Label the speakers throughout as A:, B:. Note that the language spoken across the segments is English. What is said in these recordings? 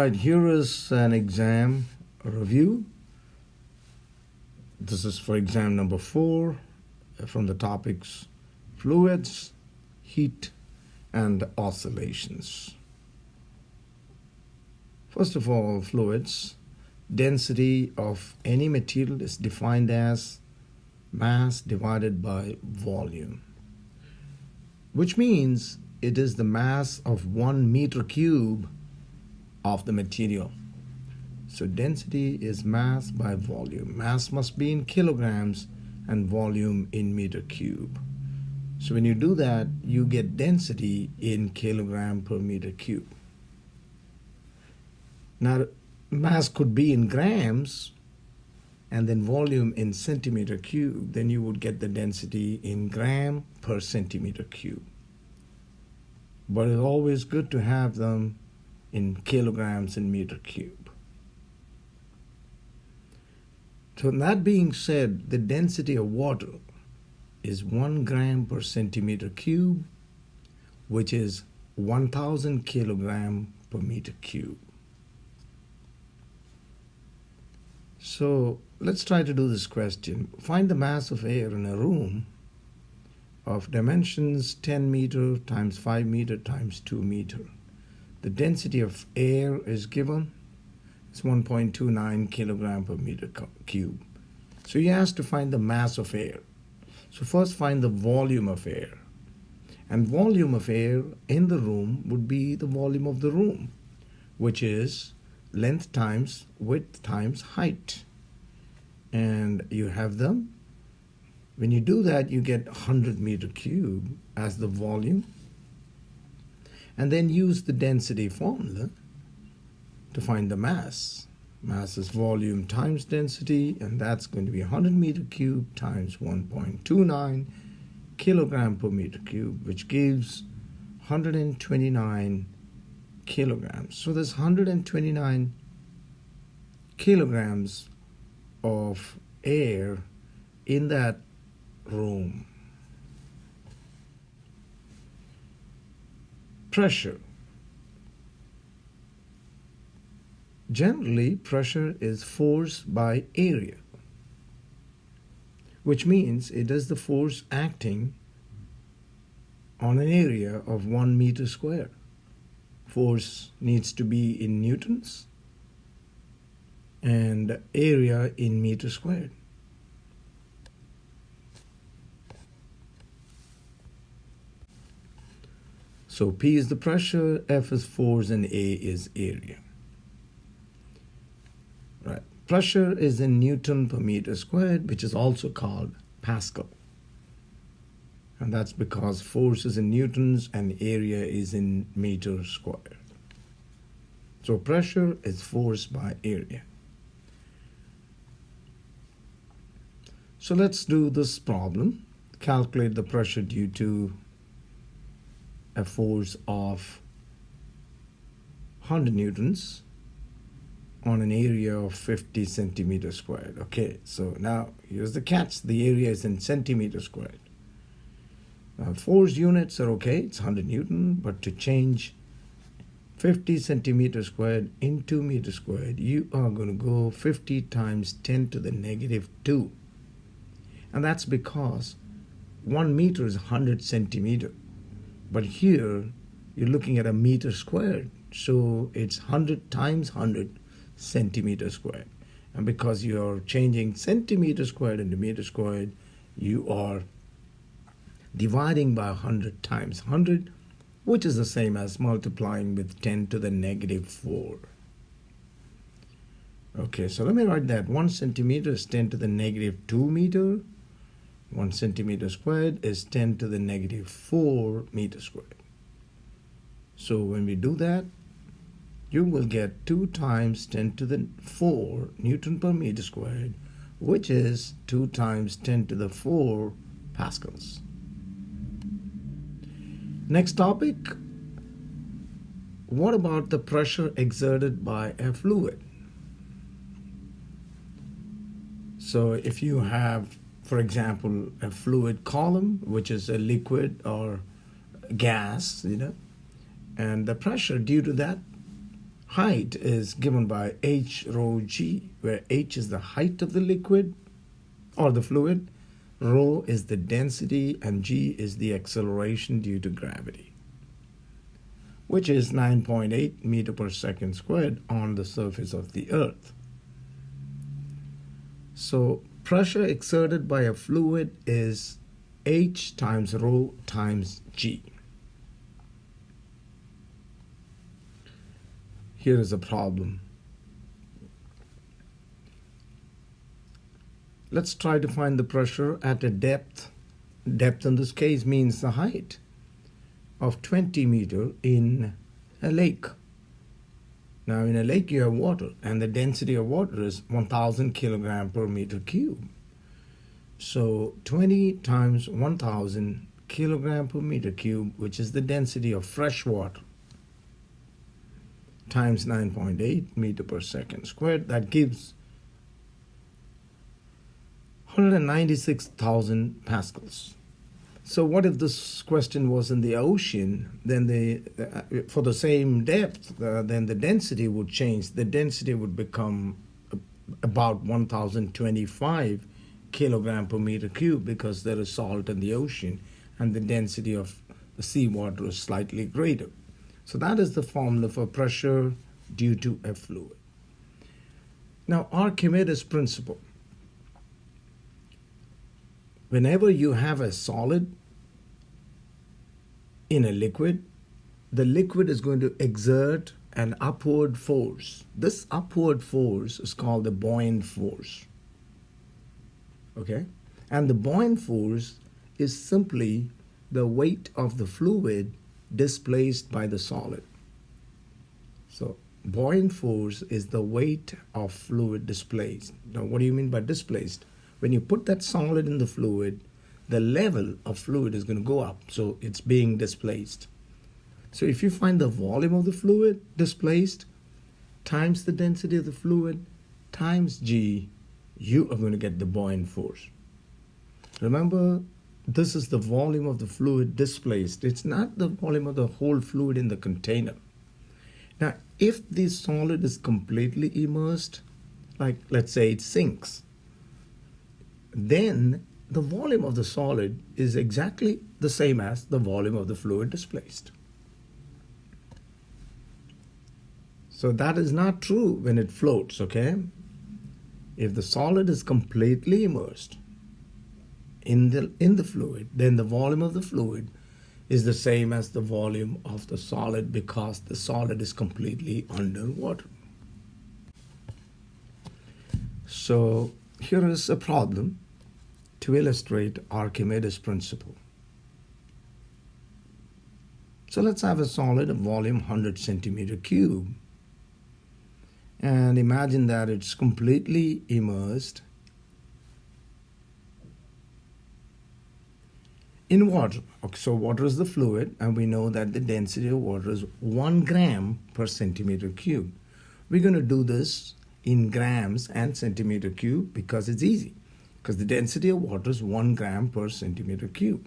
A: right, here is an exam review. This is for exam number 4 from the topics fluids, heat, and oscillations. First of all, fluids. Density of any material is defined as mass divided by volume, which means it is the mass of 1 meter cube of the material. So density is mass by volume. Mass must be in kilograms and volume in meter cube. So when you do that, you get density in kilogram per meter cube. Now, mass could be in grams and then volume in centimeter cube. Then you would get the density in gram per centimeter cube. But it's always good to have them in kilograms and meter cube. So that being said, the density of water is 1 gram per centimeter cube, which is 1,000 kilogram per meter cube. So let's try to do this question. Find the mass of air in a room of dimensions 10 meter times 5 meter times 2 meter. The density of air is given. It's 1.29 kilogram per meter cube. So you asked to find the mass of air. So first find the volume of air. And volume of air in the room would be the volume of the room, which is length times width times height. And you have them. When you do that, you get 100 meter cube as the volume. And then use the density formula to find the mass. Mass is volume times density, and that's going to be 100 meter cube times 1.29 kilogram per meter cube, which gives 129 kilograms. So there's 129 kilograms of air in that room. Pressure. Generally, pressure is force by area, which means it is the force acting on an area of 1 meter square. Force needs to be in newtons and area in meter squared. So P is the pressure, F is force, and A is area. Right. Pressure is in Newton per meter squared, which is also called Pascal. And that's because force is in newtons and area is in meter squared. So pressure is force by area. So let's do this problem. Calculate the pressure due to a force of 100 newtons on an area of 50 centimeters squared. Okay, so now here's the catch. The area is in centimeters squared. Now force units are okay, it's 100 Newton, but to change 50 centimeters squared into meter squared, you are going to go 50 times 10 to the negative 2. And that's because 1 meter is 100 centimeter. But here, you're looking at a meter squared. So it's 100 times 100 centimeters squared. And because you're changing centimeter squared into meter squared, you are dividing by 100 times 100, which is the same as multiplying with 10 to the negative 4. Okay, so let me write that. 1 centimeter is 10 to the negative 2 meter. 1 centimeter squared is 10 to the negative 4 meter squared. So when we do that, you will get 2 times 10 to the 4 Newton per meter squared, which is 2 times 10 to the 4 pascals. Next topic, what about the pressure exerted by a fluid? So if you have, for example, a fluid column, which is a liquid or gas, and the pressure due to that height is given by h rho g, where h is the height of the liquid or the fluid, rho is the density, and g is the acceleration due to gravity, which is 9.8 meter per second squared on the surface of the earth. So pressure exerted by a fluid is h times rho times g. Here is a problem. Let's try to find the pressure at a depth. Depth in this case means the height of 20 meters in a lake. Now in a lake you have water, and the density of water is 1,000 kilogram per meter cube. So 20 times 1,000 kilogram per meter cube, which is the density of fresh water, times 9.8 meter per second squared, that gives 196,000 pascals. So what if this question was in the ocean? Then for the same depth, then the density would change. The density would become about 1,025 kilogram per meter cube, because there is salt in the ocean and the density of the seawater is slightly greater. So that is the formula for pressure due to a fluid. Now, Archimedes principle. Whenever you have a solid in a liquid, the liquid is going to exert an upward force. This upward force is called the buoyant force. Okay? And the buoyant force is simply the weight of the fluid displaced by the solid. So buoyant force is the weight of fluid displaced. Now what do you mean by displaced? When you put that solid in the fluid, the level of fluid is going to go up, so it's being displaced. So if you find the volume of the fluid displaced times the density of the fluid times g, you are going to get the buoyant force. Remember, this is the volume of the fluid displaced. It's not the volume of the whole fluid in the container. Now, if the solid is completely immersed, like let's say it sinks, then the volume of the solid is exactly the same as the volume of the fluid displaced. So that is not true when it floats, okay? If the solid is completely immersed in the fluid, then the volume of the fluid is the same as the volume of the solid, because the solid is completely underwater. So here is a problem to illustrate Archimedes principle. So let's have a solid of volume 100 centimeter cube, and imagine that it's completely immersed in water. Okay, so water is the fluid, and we know that the density of water is 1 gram per centimeter cube. We're going to do this in grams and centimeter cube because it's easy, because the density of water is 1 gram per centimeter cube.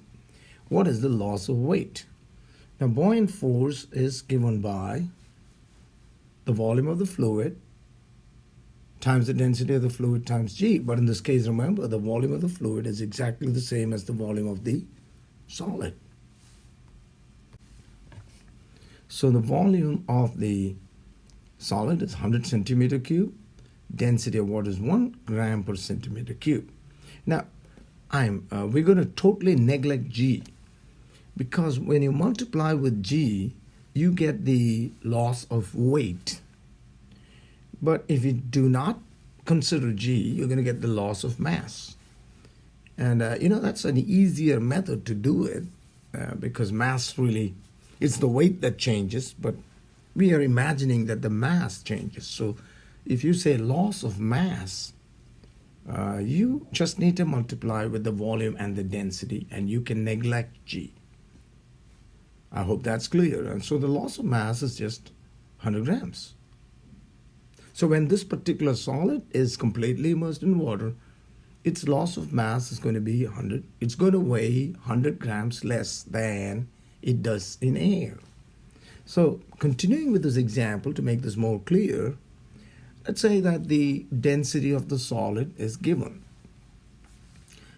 A: What is the loss of weight? Now, buoyant force is given by the volume of the fluid times the density of the fluid times g. But in this case, remember, the volume of the fluid is exactly the same as the volume of the solid. So the volume of the solid is 100 centimeter cube. Density of water is 1 gram per centimeter cube. Now, we're going to totally neglect g, because when you multiply with g, you get the loss of weight. But if you do not consider g, you're going to get the loss of mass. And that's an easier method to do it, because mass really, it's the weight that changes, but we are imagining that the mass changes. So if you say loss of mass, you just need to multiply with the volume and the density, and you can neglect g. I hope that's clear. And so the loss of mass is just 100 grams. So when this particular solid is completely immersed in water, its loss of mass is going to be 100. It's going to weigh 100 grams less than it does in air. So continuing with this example to make this more clear, let's say that the density of the solid is given.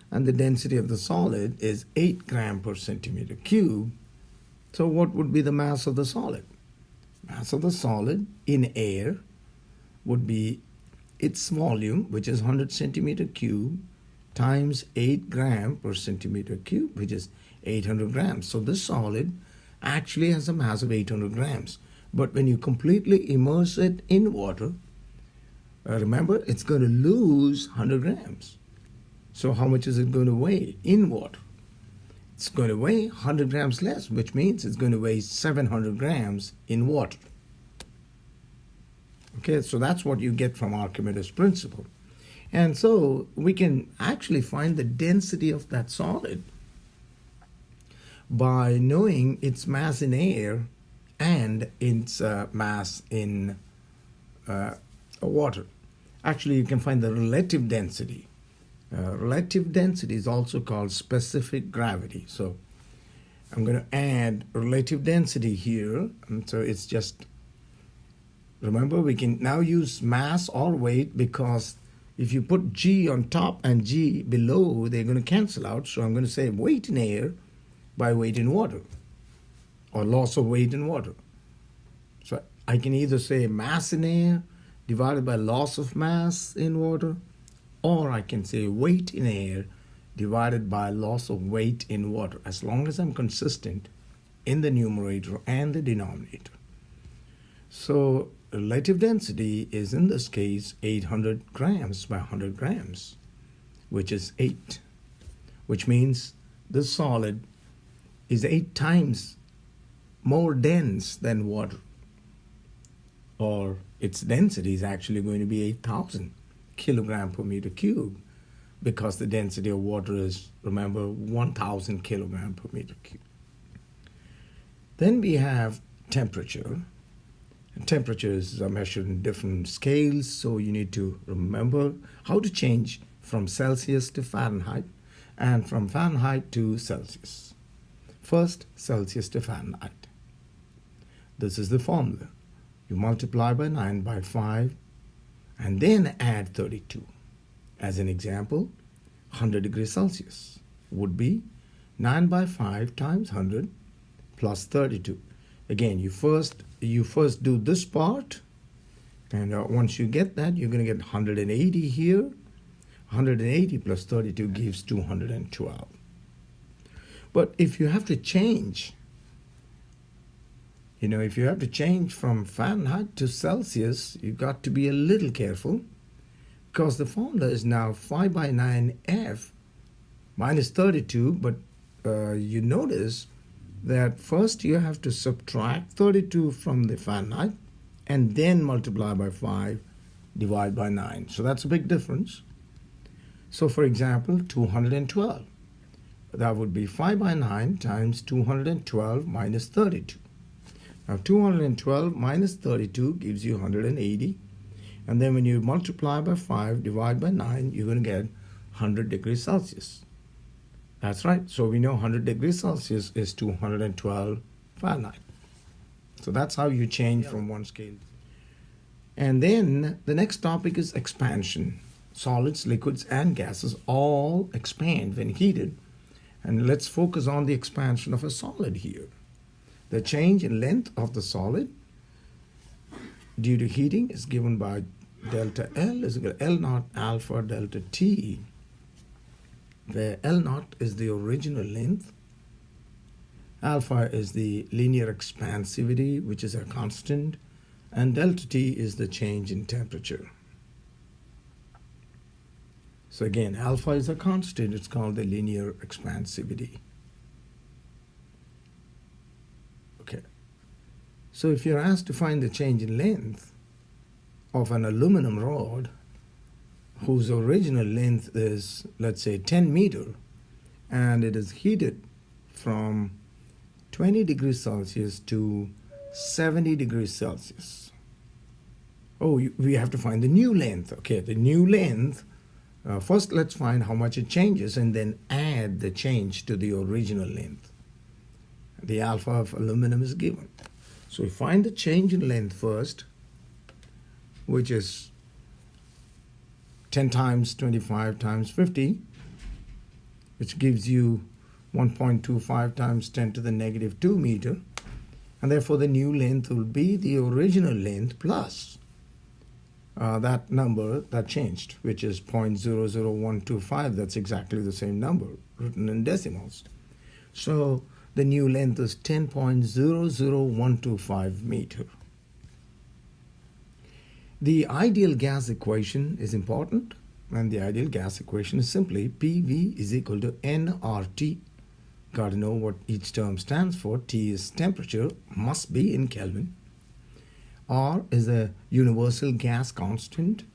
A: And the density of the solid is 8 grams per centimeter cube. So what would be the mass of the solid? Mass of the solid in air would be its volume, which is 100 centimeter cube, times 8 grams per centimeter cube, which is 800 grams. So this solid actually has a mass of 800 grams. But when you completely immerse it in water, remember, it's going to lose 100 grams. So how much is it going to weigh in water? It's going to weigh 100 grams less, which means it's going to weigh 700 grams in water. Okay, so that's what you get from Archimedes' principle. And so we can actually find the density of that solid by knowing its mass in air and its mass in water. Actually, you can find the relative density. Relative density is also called specific gravity. So I'm going to add relative density here. And so it's just, remember, we can now use mass or weight, because if you put G on top and G below, they're going to cancel out. So I'm going to say weight in air by weight in water, or loss of weight in water. So I can either say mass in air divided by loss of mass in water, or I can say weight in air divided by loss of weight in water, as long as I'm consistent in the numerator and the denominator. So relative density is, in this case, 800 grams by 100 grams, which is 8, which means this solid is 8 times more dense than water, or its density is actually going to be 8,000 kilogram per meter cube, because the density of water is, remember, 1,000 kilogram per meter cube. Then we have temperature. And temperatures are measured in different scales, so you need to remember how to change from Celsius to Fahrenheit and from Fahrenheit to Celsius. First, Celsius to Fahrenheit. This is the formula. You multiply by 9 by 5 and then add 32. As an example, 100 degrees Celsius would be 9 by 5 times 100 plus 32. Again, you first do this part, and once you get that, you're going to get 180 here. 180 plus 32 gives 212. But if you have to change, if you have to change from Fahrenheit to Celsius, you've got to be a little careful, because the formula is now 5 by 9F minus 32, but you notice that first you have to subtract 32 from the Fahrenheit and then multiply by 5, divide by 9. So that's a big difference. So for example, 212. That would be 5 by 9 times 212 minus 32. Now 212 minus 32 gives you 180. And then when you multiply by 5, divide by 9, you're going to get 100 degrees Celsius. That's right. So we know 100 degrees Celsius is 212 Fahrenheit. So that's how you change from one scale. And then the next topic is expansion. Solids, liquids, and gases all expand when heated. And let's focus on the expansion of a solid here. The change in length of the solid due to heating is given by delta L is equal to L naught alpha delta T, where L naught is the original length, alpha is the linear expansivity, which is a constant, and delta T is the change in temperature. So again, alpha is a constant, it's called the linear expansivity. Okay. So if you're asked to find the change in length of an aluminum rod whose original length is, let's say, 10 meters, and it is heated from 20 degrees Celsius to 70 degrees Celsius. We have to find the new length. Okay, the new length. First, let's find how much it changes and then add the change to the original length. The alpha of aluminum is given. So we find the change in length first, which is 10 times 25 times 50, which gives you 1.25 times 10 to the negative 2 meter. And therefore the new length will be the original length plus that number that changed, which is 0.00125. That's exactly the same number written in decimals. So the new length is 10.00125 meter. The ideal gas equation is important, and the ideal gas equation is simply PV is equal to nRT. Got to know what each term stands for. T is temperature, must be in Kelvin. R is a universal gas constant,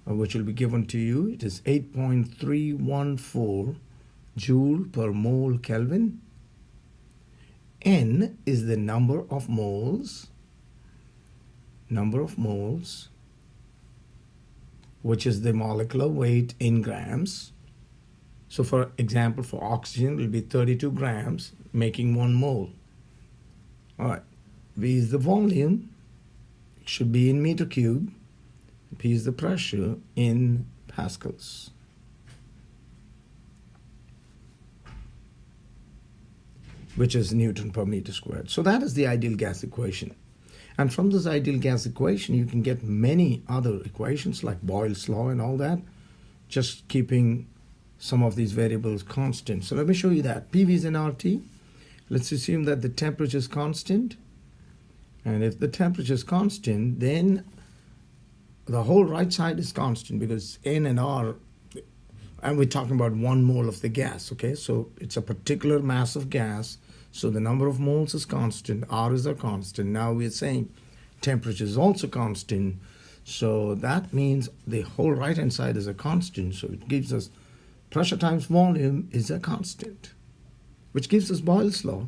A: which will be given to you. It is 8.314 joule per mole Kelvin. N is the number of moles, which is the molecular weight in grams. So for example, for oxygen, it will be 32 grams, making 1 mole. All right. V is the volume. It should be in meter cube. P is the pressure in pascals. Which is Newton per meter squared. So that is the ideal gas equation. And from this ideal gas equation, you can get many other equations like Boyle's law and all that, just keeping some of these variables constant. So let me show you that. PV is in RT. Let's assume that the temperature is constant. And if the temperature is constant, then the whole right side is constant because N and R, and we're talking about 1 mole of the gas, okay? So it's a particular mass of gas. So the number of moles is constant, R is a constant. Now we're saying temperature is also constant. So that means the whole right-hand side is a constant. So it gives us pressure times volume is a constant, which gives us Boyle's law.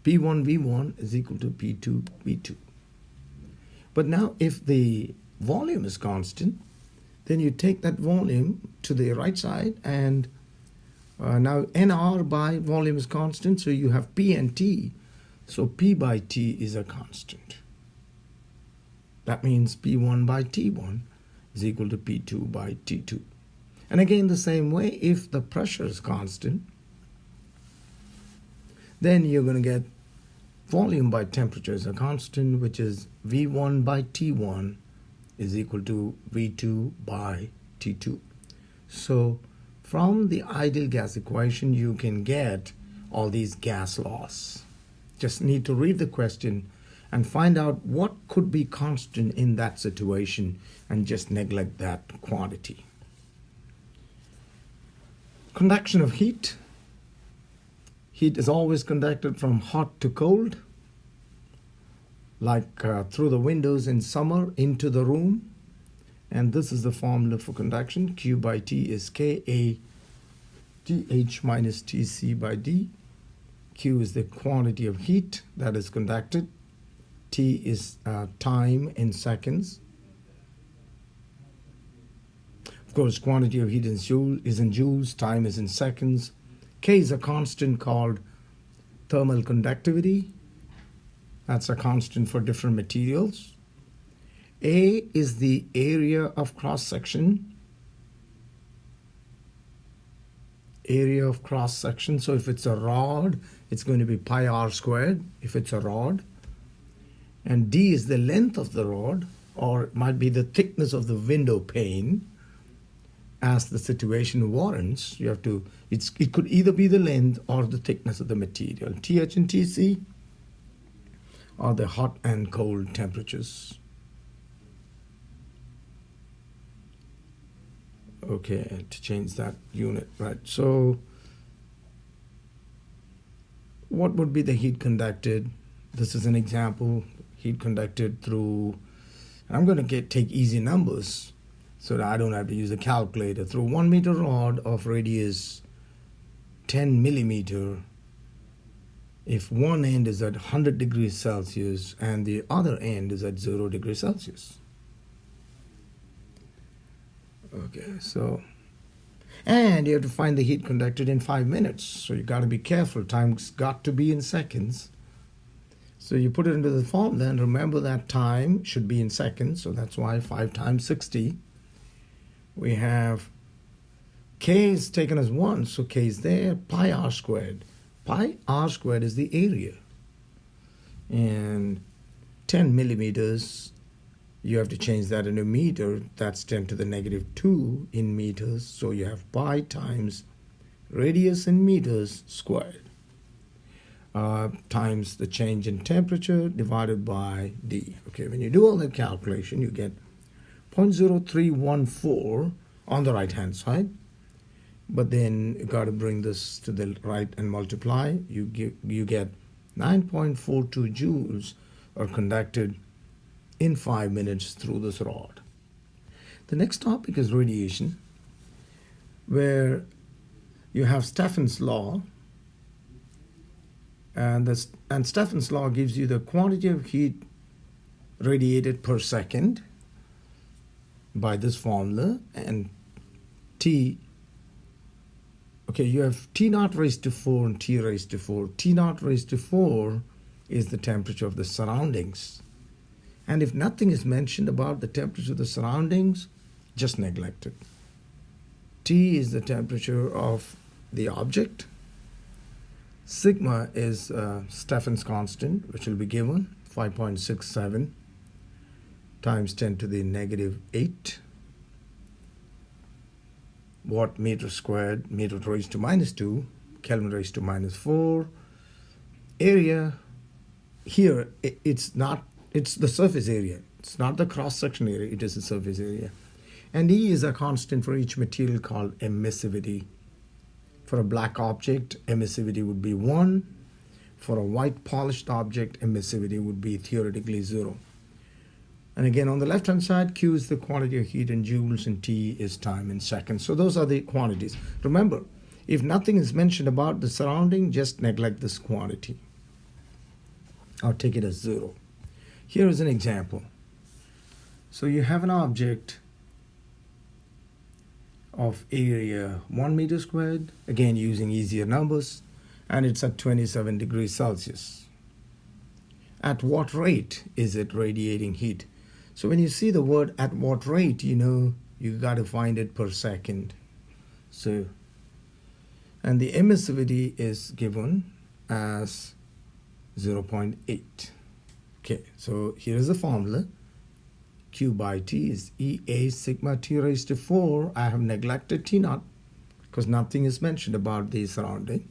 A: P1V1 is equal to P2V2. But now if the volume is constant, then you take that volume to the right side, and now NR by volume is constant, so you have P and T. So P by T is a constant. That means P1 by T1 is equal to P2 by T2. And again, the same way, if the pressure is constant, then you're going to get volume by temperature is a constant, which is V1 by T1 is equal to V2 by T2. So from the ideal gas equation, you can get all these gas laws. Just need to read the question and find out what could be constant in that situation and just neglect that quantity. Conduction of heat. Heat is always conducted from hot to cold, like through the windows in summer into the room. And this is the formula for conduction. Q by T is Ka Th minus Tc by D. Q is the quantity of heat that is conducted. T is time in seconds. Of course, quantity of heat is in joules, time is in seconds. K is a constant called thermal conductivity. That's a constant for different materials. A is the area of cross-section. Area of cross-section. So if it's a rod, it's going to be pi r squared if it's a rod. And D is the length of the rod, or it might be the thickness of the window pane. As the situation warrants, you have to, it could either be the length or the thickness of the material. TH and TC are the hot and cold temperatures. Okay, to change that unit, right? So what would be the heat conducted? This is an example. Heat conducted through, I'm going to take easy numbers so that I don't have to use a calculator. Through 1 meter rod of radius 10 millimeter, if one end is at 100 degrees Celsius and the other end is at 0 degrees Celsius. Okay, so, and you have to find the heat conducted in 5 minutes. So you got to be careful. Time's got to be in seconds. So you put it into the form, then remember that time should be in seconds, so that's why 5 times 60. We have K is taken as 1, so K is there, pi r squared. Pi r squared is the area. And 10 millimeters, you have to change that into meter, that's 10 to the negative 2 in meters, so you have pi times radius in meters squared. Times the change in temperature divided by d. Okay, when you do all that calculation, you get 0.0314 on the right hand side. But then you got to bring this to the right and multiply. You get 9.42 joules are conducted in 5 minutes through this rod. The next topic is radiation, where you have Stephan's law. And Stephan's law gives you the quantity of heat radiated per second by this formula, and T, okay, you have T naught raised to 4 and T raised to 4. T naught raised to 4 is the temperature of the surroundings. And if nothing is mentioned about the temperature of the surroundings, just neglect it. T is the temperature of the object. Sigma is Stephan's constant, which will be given 5.67 times 10 to the negative 8 watt meter squared, meter raised to minus 2, Kelvin raised to minus 4. Area, here it's the surface area. It's not the cross-section area, it is the surface area. And E is a constant for each material called emissivity. For a black object, emissivity would be 1. For a white polished object, emissivity would be theoretically 0. And again, on the left-hand side, Q is the quantity of heat in joules and T is time in seconds. So those are the quantities. Remember, if nothing is mentioned about the surrounding, just neglect this quantity or take it as 0. Here is an example. So you have an object of area 1 meter squared, again using easier numbers, and it's at 27 degrees Celsius. At what rate is it radiating heat? So when you see the word at what rate, you know you got to find it per second. So, and the emissivity is given as 0.8. Okay, so here is the formula. Q by T is EA sigma T raised to 4. I have neglected T naught because nothing is mentioned about the surrounding.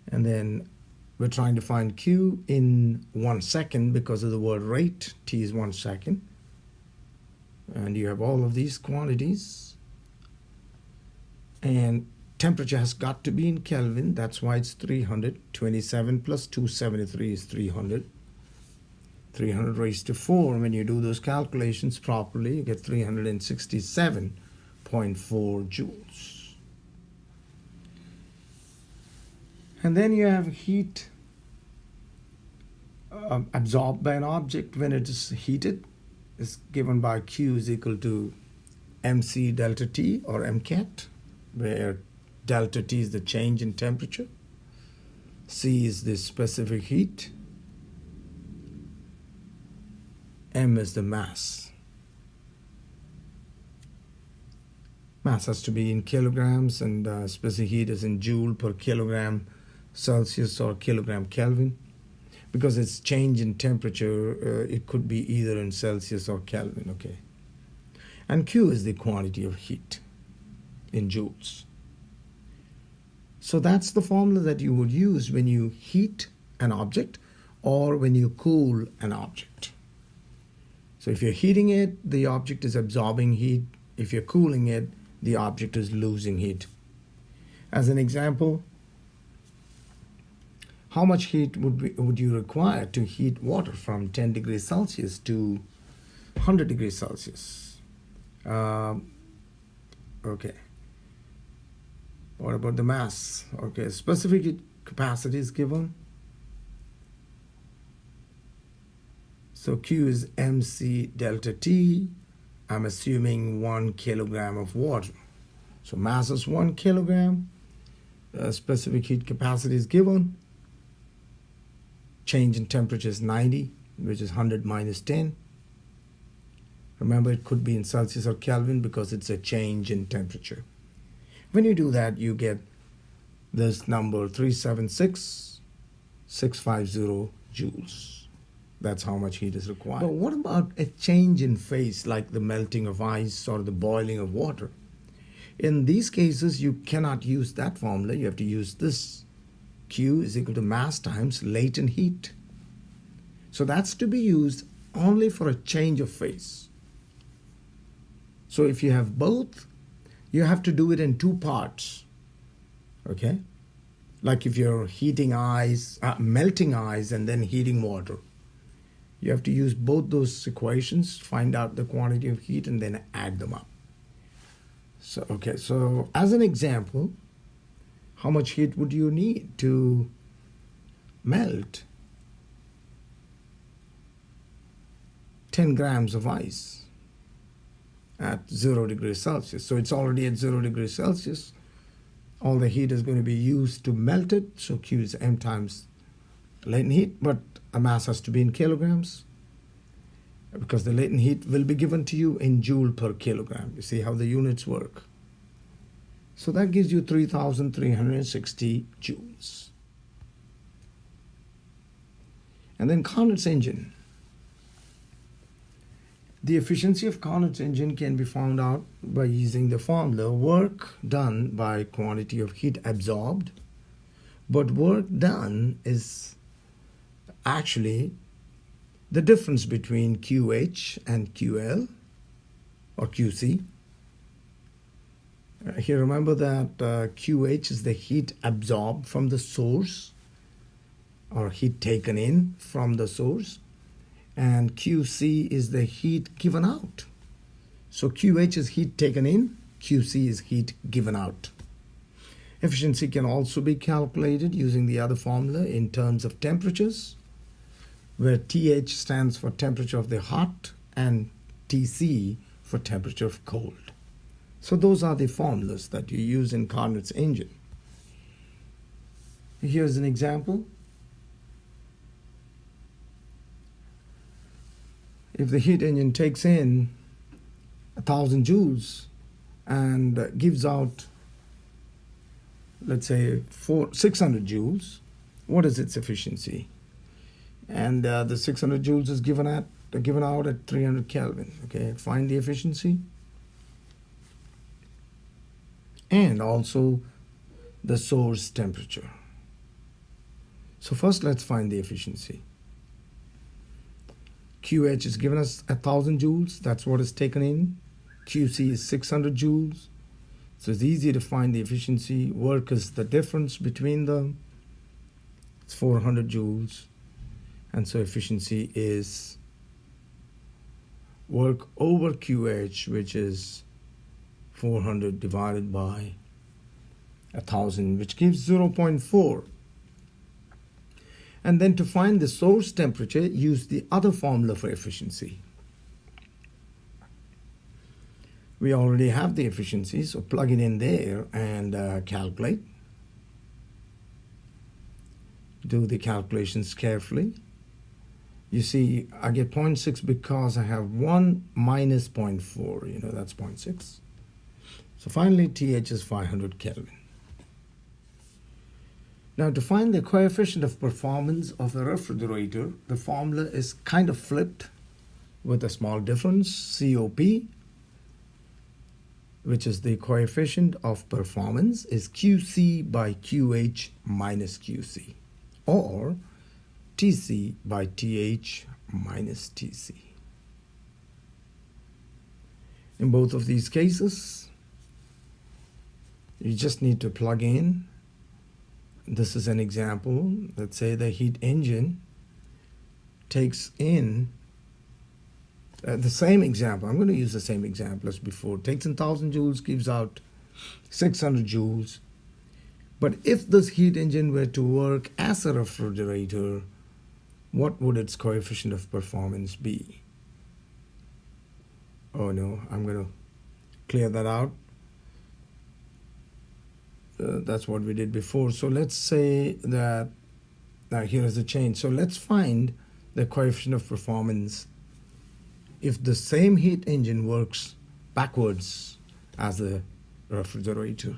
A: And then we're trying to find Q in 1 second because of the word rate. T is 1 second. And you have all of these quantities. And temperature has got to be in Kelvin. That's why it's 300. 27 plus 273 is 300. 300 raised to 4, when you do those calculations properly, you get 367.4 joules. And then you have heat absorbed by an object when it is heated. Is given by Q is equal to mc delta T or mcat, where delta T is the change in temperature. C is the specific heat. M is the mass. Mass has to be in kilograms, and specific heat is in joule per kilogram Celsius or kilogram Kelvin. Because it's change in temperature, it could be either in Celsius or Kelvin, okay? And Q is the quantity of heat in joules. So that's the formula that you would use when you heat an object or when you cool an object. So if you're heating it, the object is absorbing heat. If you're cooling it, the object is losing heat. As an example, how much heat would you require to heat water from 10 degrees Celsius to 100 degrees Celsius? Okay. What about the mass? Okay, specific heat capacity is given. So Q is mc delta T. I'm assuming 1 kilogram of water. So mass is 1 kilogram. Specific heat capacity is given. change in temperature is 90, which is 100 minus 10. Remember, it could be in Celsius or Kelvin because it's a change in temperature. When you do that, you get this number 376,650 joules. That's how much heat is required. But what about a change in phase, like the melting of ice or the boiling of water? In these cases, you cannot use that formula. You have to use this. Q is equal to mass times latent heat. So that's to be used only for a change of phase. So if you have both, you have to do it in two parts. Okay? Like if you're heating ice, melting ice and then heating water. You have to use both those equations, find out the quantity of heat and then add them up. So, okay, so as an example, how much heat would you need to melt 10 grams of ice at 0 degrees Celsius? So it's already at 0 degrees Celsius. All the heat is going to be used to melt it. So Q is m times latent heat, but a mass has to be in kilograms because the latent heat will be given to you in joule per kilogram. You see how the units work. So that gives you 3,360 joules. And then Carnot's engine. The efficiency of Carnot's engine can be found out by using the formula work done by quantity of heat absorbed. But work done is actually the difference between QH and QL or QC. Here remember that QH is the heat absorbed from the source or heat taken in from the source, and QC is the heat given out. So QH is heat taken in, QC is heat given out. Efficiency can also be calculated using the other formula in terms of temperatures, where TH stands for temperature of the hot and TC for temperature of cold. So those are the formulas that you use in Carnot's engine. Here's an example. If the heat engine takes in 1,000 joules and gives out, let's say, 600 joules, what is its efficiency? And the 600 joules is given out at 300 Kelvin. Okay, find the efficiency. And also the source temperature. So first let's find the efficiency. QH is given us 1,000 joules. That's what is taken in. QC is 600 joules. So it's easy to find the efficiency. Work is the difference between them. It's 400 joules. And so efficiency is work over QH, which is 400 divided by 1,000, which gives 0.4. And then to find the source temperature, use the other formula for efficiency. We already have the efficiency, so plug it in there and calculate. Do the calculations carefully. You see, I get 0.6 because I have 1 minus 0.4, that's 0.6. So finally, TH is 500 Kelvin. Now, to find the coefficient of performance of a refrigerator, the formula is kind of flipped with a small difference. COP, which is the coefficient of performance, is QC by QH minus QC, or TC by TH minus TC. In both of these cases, you just need to plug in. This is an example. Let's say the heat engine takes in the same example. I'm going to use the same example as before. Takes in 1,000 joules, gives out 600 joules. But if this heat engine were to work as a refrigerator, what would its coefficient of performance be? Oh no, I'm going to clear that out. That's what we did before. So let's say that Now here is the change. So let's find the coefficient of performance if the same heat engine works backwards as the refrigerator.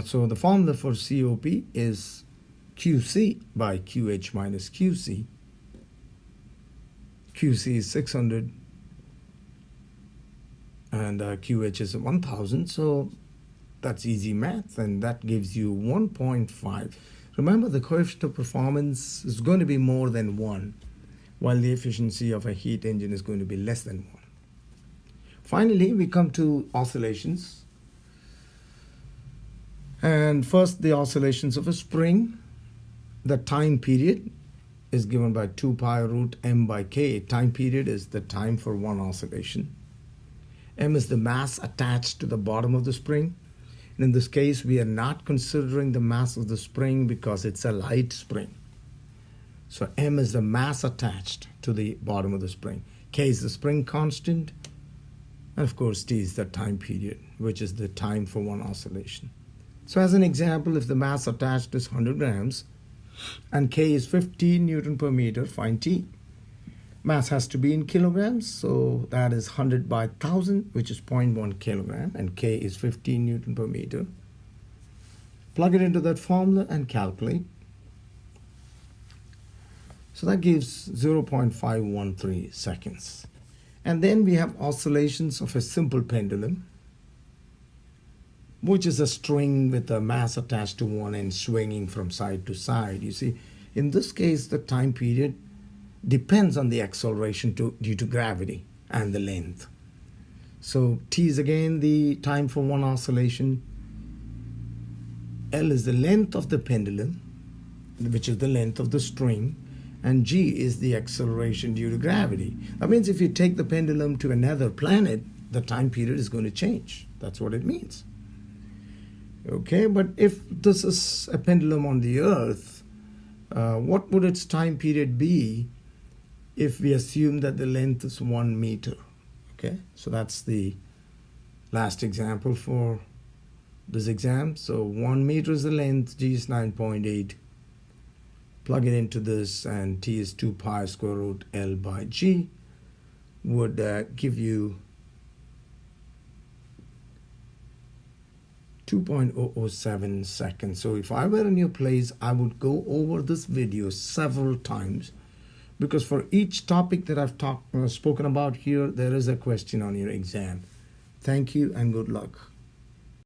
A: So the formula for COP is QC by QH minus QC. QC is 600 and QH is 1000, so that's easy math, and that gives you 1.5. Remember, the coefficient of performance is going to be more than 1, while the efficiency of a heat engine is going to be less than 1. Finally, we come to oscillations. And first, the oscillations of a spring. The time period is given by 2 pi root m by k. Time period is the time for one oscillation. M is the mass attached to the bottom of the spring. And in this case, we are not considering the mass of the spring because it's a light spring. So M is the mass attached to the bottom of the spring. K is the spring constant. And of course, T is the time period, which is the time for one oscillation. So as an example, if the mass attached is 100 grams and K is 15 Newton per meter, find T. Mass has to be in kilograms, so that is 100 by 1000, which is 0.1 kilogram, and K is 15 Newton per meter. Plug it into that formula and calculate. So that gives 0.513 seconds. And then we have oscillations of a simple pendulum, which is a string with a mass attached to one end swinging from side to side. You see, in this case, the time period depends on the acceleration due to gravity and the length. So T is again the time for one oscillation. L is the length of the pendulum, which is the length of the string, and G is the acceleration due to gravity. That means if you take the pendulum to another planet, the time period is going to change. That's what it means. Okay, but if this is a pendulum on the Earth, what would its time period be if we assume that the length is 1 meter? Okay, so that's the last example for this exam. So 1 meter is the length, G is 9.8. Plug it into this, and T is 2 pi square root L by G would give you 2.007 seconds. So if I were in your place, I would go over this video several times, because for each topic that I've spoken about here, there is a question on your exam. Thank you and good luck.